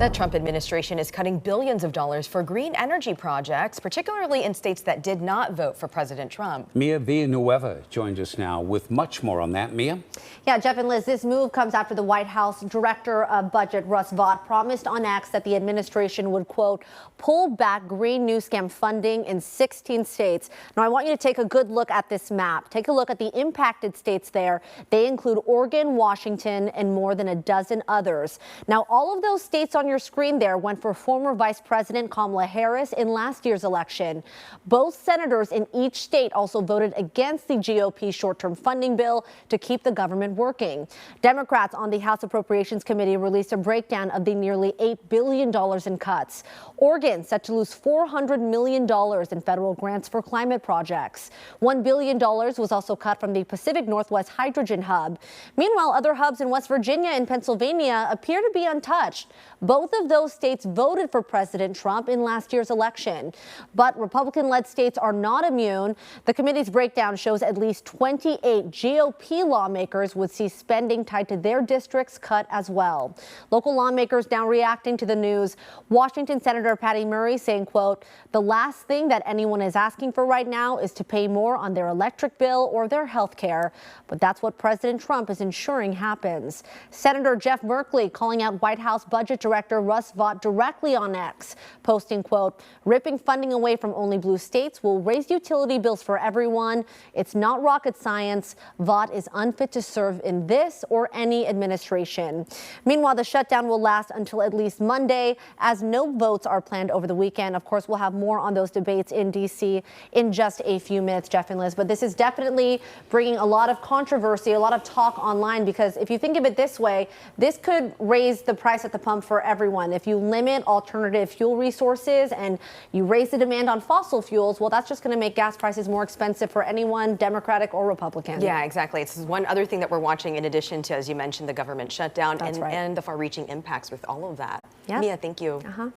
The Trump administration is cutting billions of dollars for green energy projects, particularly in states that did not vote for President Trump. Mia Villanueva joins us now with much more on that. Mia? Yeah, Jeff and Liz, this move comes after the White House Director of Budget, Russ Vought, promised on X that the administration would, quote, pull back green new scam funding in 16 states. Now, I want you to take a good look at this map. Take a look at the impacted states there. They include Oregon, Washington, and more than a dozen others. Now, all of those states on your screen there went for former Vice President Kamala Harris in last year's election. Both senators in each state also voted against the GOP short-term funding bill to keep the government working. Democrats on the House Appropriations Committee released a breakdown of the nearly $8 billion in cuts. Oregon set to lose $400 million in federal grants for climate projects. $1 billion was also cut from the Pacific Northwest Hydrogen Hub. Meanwhile, other hubs in West Virginia and Pennsylvania appear to be untouched. Both of those states voted for President Trump in last year's election. But Republican-led states are not immune. The committee's breakdown shows at least 28 GOP lawmakers would see spending tied to their districts cut as well. Local lawmakers now reacting to the news. Washington Senator Patty Murray saying, quote, the last thing that anyone is asking for right now is to pay more on their electric bill or their health care. But that's what President Trump is ensuring happens. Senator Jeff Merkley calling out White House Budget Director Russ Vought directly on X, posting, quote, ripping funding away from only blue states will raise utility bills for everyone. It's not rocket science. Vought is unfit to serve in this or any administration. Meanwhile, the shutdown will last until at least Monday, as no votes are planned over the weekend. Of course, we'll have more on those debates in D.C. in just a few minutes, Jeff and Liz. But this is definitely bringing a lot of controversy, a lot of talk online, because if you think of it this way, this could raise the price at the pump for everyone. If you limit alternative fuel resources and you raise the demand on fossil fuels, well, that's just going to make gas prices more expensive for anyone, Democratic or Republican. Yeah, exactly. It's one other thing that we're watching in addition to, as you mentioned, the government shutdown and the far-reaching impacts with all of that. Yep. Mia, thank you.